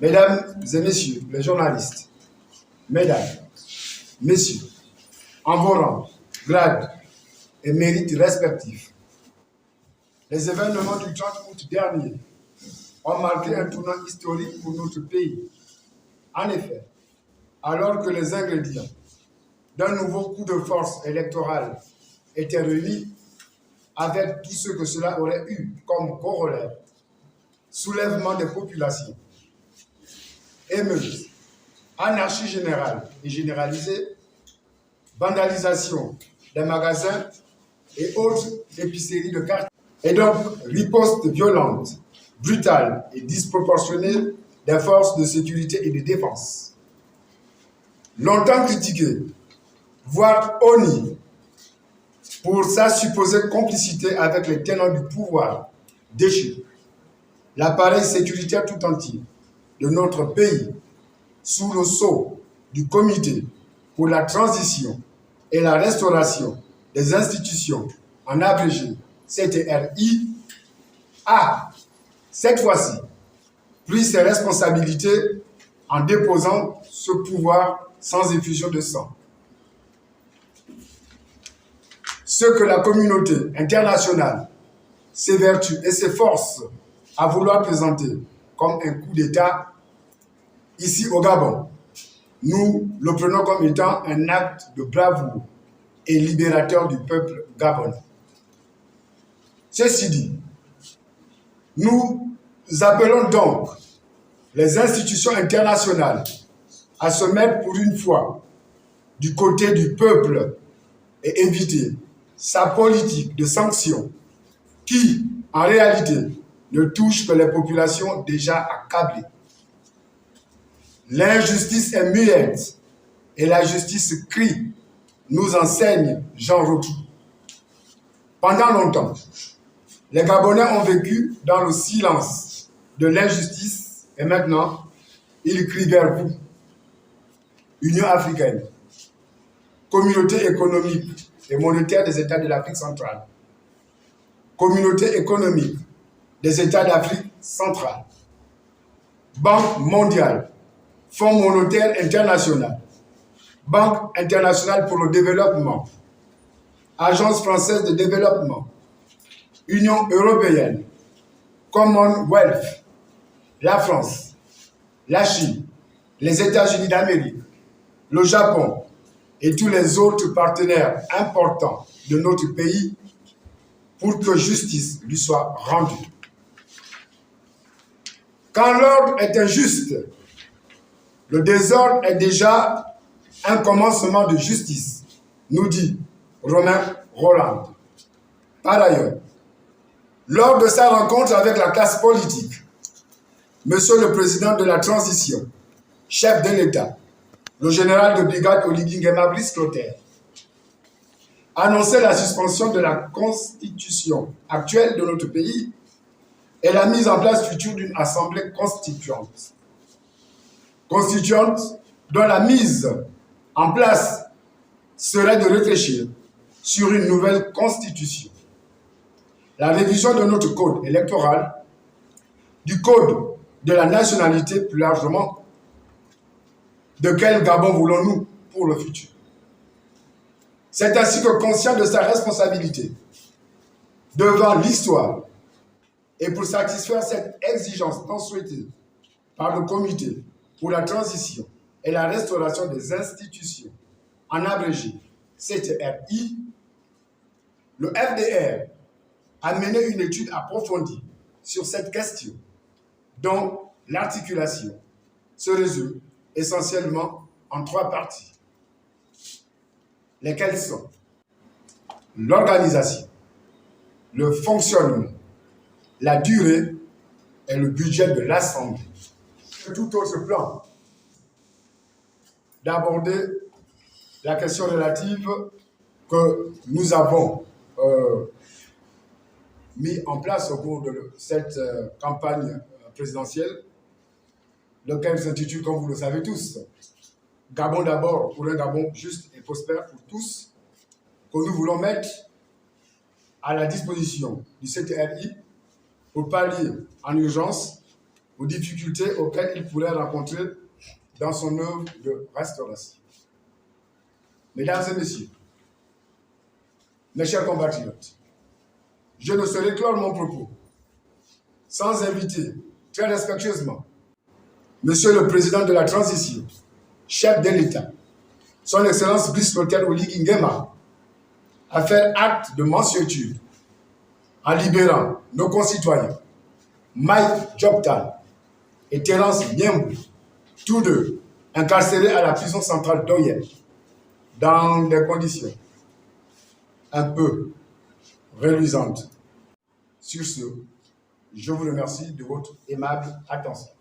Mesdames et messieurs les journalistes, mesdames, messieurs, en vos rangs, grades et mérites respectifs, les événements du 30 août dernier ont marqué un tournant historique pour notre pays. En effet, alors que les ingrédients d'un nouveau coup de force électoral étaient réunis, avec tout ce que cela aurait eu comme corollaire, soulèvement des populations, émeutes, anarchie générale et généralisée, vandalisation des magasins et autres épiceries de quartier, et donc riposte violente, brutale et disproportionnée des forces de sécurité et de défense. Longtemps critiquée, voire honnie, pour sa supposée complicité avec les tenants du pouvoir déchu, l'appareil sécuritaire tout entier de notre pays, sous le sceau du Comité pour la transition et la restauration des institutions, en abrégé CTRI, a, cette fois-ci, pris ses responsabilités en déposant ce pouvoir sans effusion de sang. Ce que la communauté internationale s'évertue et s'efforce à vouloir présenter comme un coup d'État, ici au Gabon, nous le prenons comme étant un acte de bravoure et libérateur du peuple gabonais. Ceci dit, nous appelons donc les institutions internationales à se mettre pour une fois du côté du peuple et éviter sa politique de sanctions qui, en réalité, ne touche que les populations déjà accablées. L'injustice est muette et la justice crie, nous enseigne Jean Rocky. Pendant longtemps, les Gabonais ont vécu dans le silence de l'injustice et maintenant, ils crient vers vous. Union africaine, Communauté économique et monétaire des États de l'Afrique centrale, Communauté économique des États d'Afrique centrale, Banque mondiale, Fonds monétaire international, Banque internationale pour le développement, Agence française de développement, Union européenne, Commonwealth, la France, la Chine, les États-Unis d'Amérique, le Japon et tous les autres partenaires importants de notre pays pour que justice lui soit rendue. Quand l'ordre est injuste, le désordre est déjà un commencement de justice, nous dit Romain Rolland. Par ailleurs, lors de sa rencontre avec la classe politique, Monsieur le Président de la Transition, chef de l'État, le général de brigade Oligui Nguema Brice Clotaire, annonçait la suspension de la constitution actuelle de notre pays et la mise en place future d'une assemblée constituante. Constituante dont la mise en place serait de réfléchir sur une nouvelle constitution. La révision de notre code électoral, du code de la nationalité plus largement. De quel Gabon voulons-nous pour le futur? C'est ainsi que, conscient de sa responsabilité devant l'histoire et pour satisfaire cette exigence tant souhaitée par le Comité pour la transition et la restauration des institutions, en abrégé CTRI, le FDR a mené une étude approfondie sur cette question, dont l'articulation se résume essentiellement en 3 parties, lesquelles sont l'organisation, le fonctionnement, la durée et le budget de l'Assemblée. Tout autre plan d'aborder la question relative que nous avons mis en place au cours de cette campagne présidentielle, lequel s'intitule, comme vous le savez tous, Gabon d'abord, pour un Gabon juste et prospère pour tous, que nous voulons mettre à la disposition du CTRI pour pallier en urgence aux difficultés auxquelles il pourrait rencontrer dans son œuvre de restauration. Mesdames et messieurs, mes chers compatriotes, je ne saurais clore mon propos sans inviter très respectueusement Monsieur le Président de la Transition, chef de l'État, Son Excellence Brice Clotaire Oligui Nguema, à faire acte de mansuétude en libérant nos concitoyens Mike Jobtal et Terence Niembou, tous deux incarcérés à la prison centrale d'Oyel, dans des conditions un peu reluisantes. Sur ce, je vous remercie de votre aimable attention.